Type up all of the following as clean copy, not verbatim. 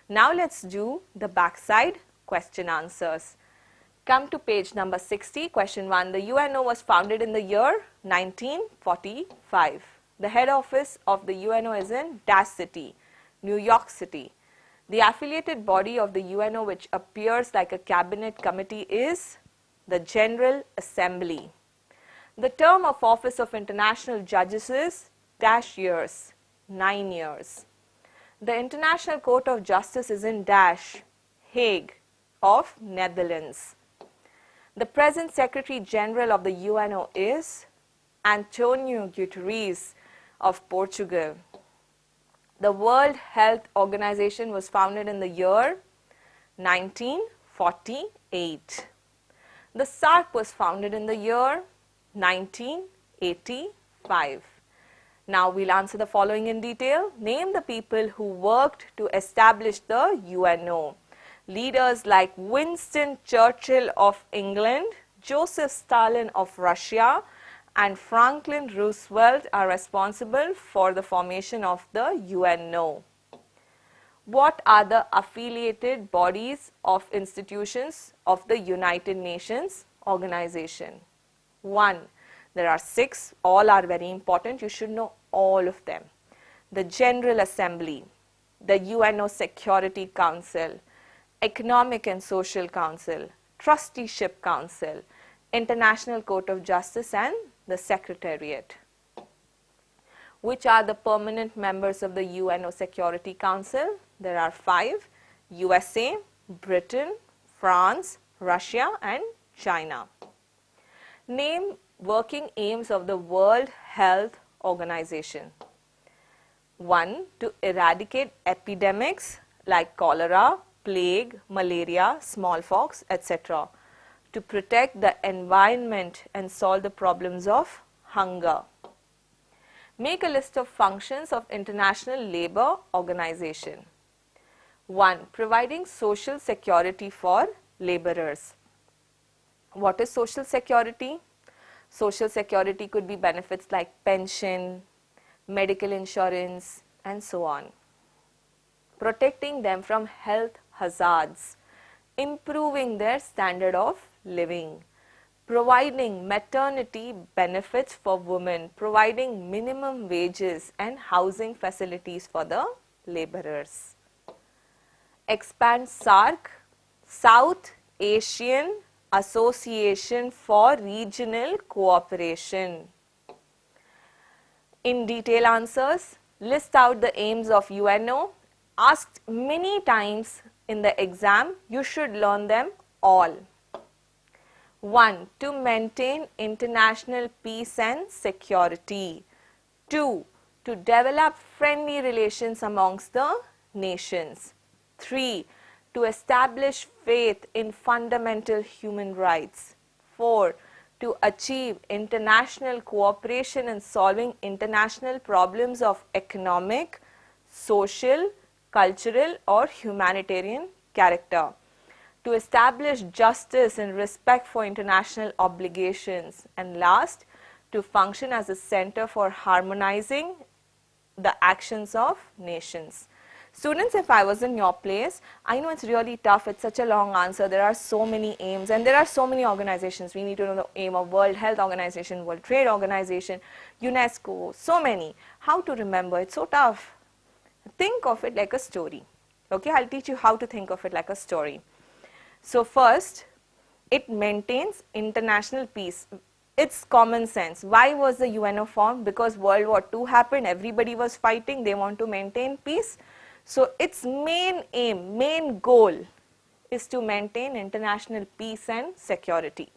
Now let's do the backside question answers. Come to page number 60, question 1. The UNO was founded in the year 1945. The head office of the UNO is in dash city, New York City. The affiliated body of the UNO which appears like a cabinet committee is the General Assembly. The term of office of international judges is dash years, 9 years. The International Court of Justice is in dash, Hague of Netherlands. The present Secretary General of the UNO is Antonio Guterres of Portugal. The World Health Organization was founded in the year 1948. The SARC was founded in the year 1985. Now we'll answer the following in detail. Name the people who worked to establish the UNO. Leaders like Winston Churchill of England, Joseph Stalin of Russia, and Franklin Roosevelt are responsible for the formation of the UNO. What are the affiliated bodies of institutions of the United Nations organization? 1. There are 6, all are very important, you should know all of them. The General Assembly, the UNO Security Council, Economic and Social Council, Trusteeship Council, International Court of Justice and the Secretariat. Which are the permanent members of the UNO Security Council? There are 5, USA, Britain, France, Russia and China. Name working aims of the World Health Organization. 1. To eradicate epidemics like cholera, plague, malaria, smallpox, etc. To protect the environment and solve the problems of hunger. Make a list of functions of International Labour Organization. 1. Providing social security for labourers. What is social security? Social security could be benefits like pension, medical insurance and so on. Protecting them from health hazards, improving their standard of living, providing maternity benefits for women, providing minimum wages and housing facilities for the labourers. Expand SARC, South Asian Association for Regional Cooperation. In detail answers, list out the aims of UNO. Asked many times in the exam, you should learn them all. 1. To maintain international peace and security. 2. To develop friendly relations amongst the nations. 3. To establish faith in fundamental human rights. 4. To achieve international cooperation in solving international problems of economic, social, cultural or humanitarian character. To establish justice and respect for international obligations. And last, to function as a center for harmonizing the actions of nations. Students, if I was in your place, I know it's really tough, it's such a long answer, there are so many aims and there are so many organizations. We need to know the aim of World Health Organization, World Trade Organization, UNESCO, so many. How to remember? It's so tough. Think of it like a story. Okay, I'll teach you how to think of it like a story. So first, it maintains international peace. It's common sense. Why was the UNO formed? Because World War II happened, everybody was fighting, they want to maintain peace. So its main aim, main goal is to maintain international peace and security.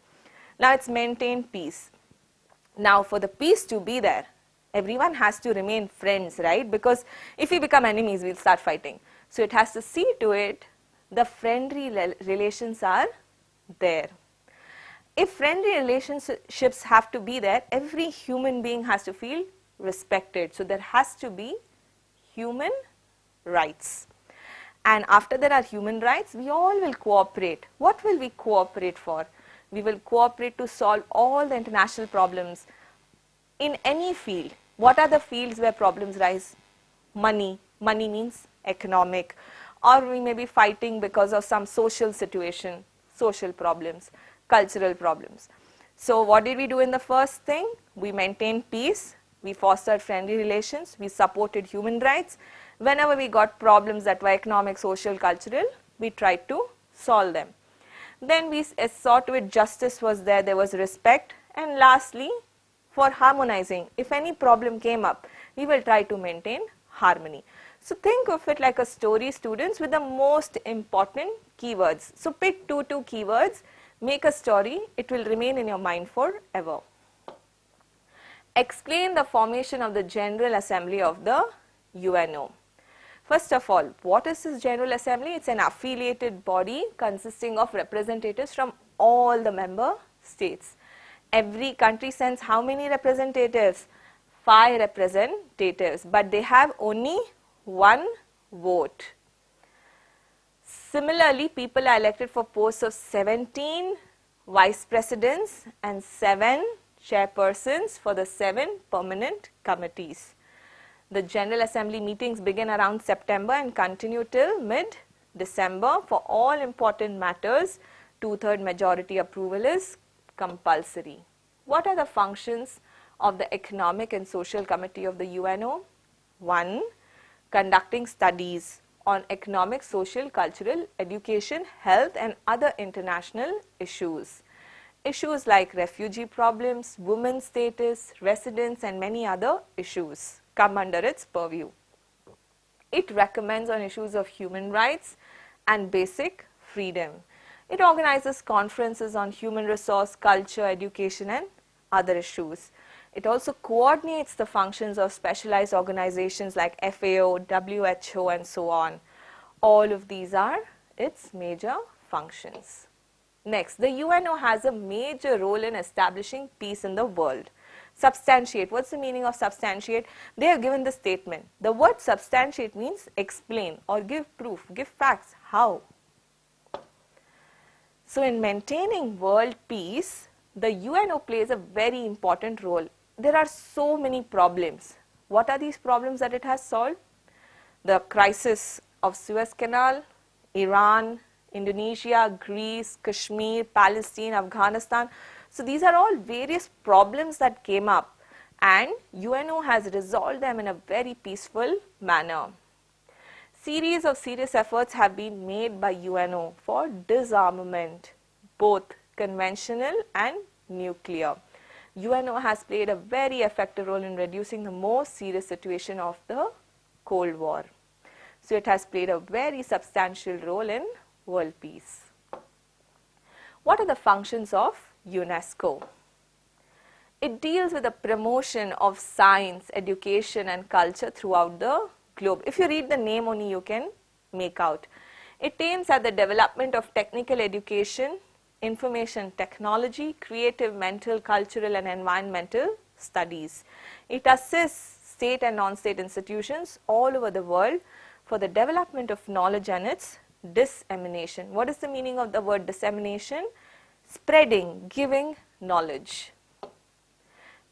Now it's maintain peace. Now for the peace to be there, everyone has to remain friends, right? Because if we become enemies, we'll start fighting. So it has to see to it the friendly relations are there. If friendly relationships have to be there, every human being has to feel respected. So there has to be human rights. And after there are human rights, we all will cooperate. What will we cooperate for? We will cooperate to solve all the international problems in any field. What are the fields where problems rise? Money. Money means economic. or we may be fighting because of some social situation, social problems, cultural problems. So what did we do in the first thing? We maintained peace, we fostered friendly relations, we supported human rights. Whenever we got problems that were economic, social, cultural, we tried to solve them. Then we saw to it justice was there was respect, and lastly, for harmonizing, if any problem came up, we will try to maintain harmony. So think of it like a story, students, with the most important keywords. So pick two keywords, make a story, it will remain in your mind forever. Explain the formation of the General Assembly of the UNO. First of all, what is this General Assembly? It's an affiliated body consisting of representatives from all the member states. Every country sends how many representatives? 5 representatives, but they have only 1 vote. Similarly, people are elected for posts of 17 vice presidents and 7 chairpersons for the 7 permanent committees. The General Assembly meetings begin around September and continue till mid-December. For all important matters, 2/3 majority approval is compulsory. What are the functions of the Economic and Social Committee of the UNO? 1. Conducting studies on economic, social, cultural, education, health and other international issues. Issues like refugee problems, women's status, residence and many other issues come under its purview. It recommends on issues of human rights and basic freedom. It organizes conferences on human resource, culture, education and other issues. It also coordinates the functions of specialized organizations like FAO, WHO and so on. All of these are its major functions. Next, the UNO has a major role in establishing peace in the world. Substantiate. What's the meaning of substantiate? They have given the statement. The word substantiate means explain or give proof, give facts. How? So in maintaining world peace, the UNO plays a very important role. There are so many problems. What are these problems that it has solved? The crisis of Suez Canal, Iran, Indonesia, Greece, Kashmir, Palestine, Afghanistan. So these are all various problems that came up and UNO has resolved them in a very peaceful manner. Series of serious efforts have been made by UNO for disarmament, both conventional and nuclear. UNO has played a very effective role in reducing the most serious situation of the Cold War. So it has played a very substantial role in world peace. What are the functions of UNESCO? It deals with the promotion of science, education and culture throughout the globe. If you read the name only, you can make out. It aims at the development of technical education, information technology, creative, mental, cultural and environmental studies. It assists state and non-state institutions all over the world for the development of knowledge and its dissemination. What is the meaning of the word dissemination? Spreading, giving knowledge.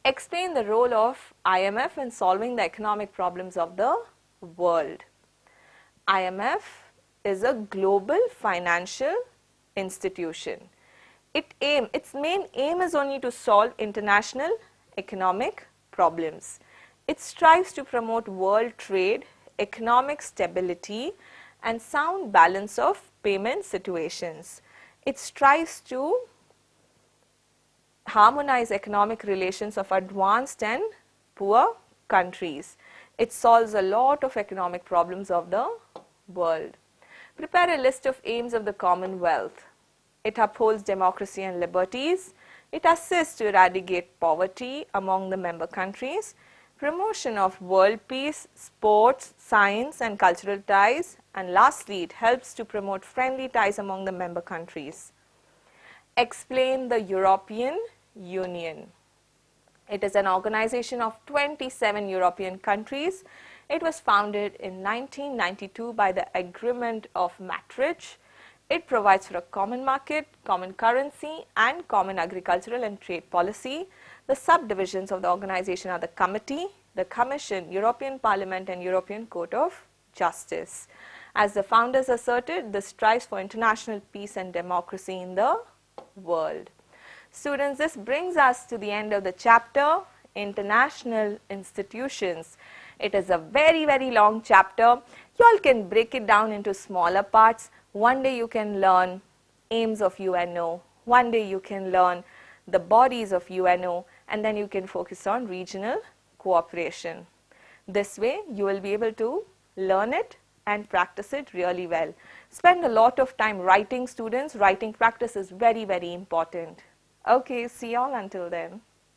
Explain the role of IMF in solving the economic problems of the world. IMF is a global financial institution. Its main aim is only to solve international economic problems. It strives to promote world trade, economic stability and sound balance of payment situations. It strives to harmonize economic relations of advanced and poor countries. It solves a lot of economic problems of the world. Prepare a list of aims of the Commonwealth. It upholds democracy and liberties. It assists to eradicate poverty among the member countries. Promotion of world peace, sports, science and cultural ties. And lastly, it helps to promote friendly ties among the member countries. Explain the European Union. It is an organization of 27 European countries. It was founded in 1992 by the Agreement of Maastricht. It provides for a common market, common currency and common agricultural and trade policy. The subdivisions of the organization are the Committee, the Commission, European Parliament and European Court of Justice. As the founders asserted, this strives for international peace and democracy in the world. Students, this brings us to the end of the chapter, International Institutions. It is a very, very long chapter. You all can break it down into smaller parts. One day you can learn aims of UNO. One day you can learn the bodies of UNO, and then you can focus on regional cooperation. This way you will be able to learn it and practice it really well. Spend a lot of time writing, students. Writing practice is very, very important. Okay, see you all until then.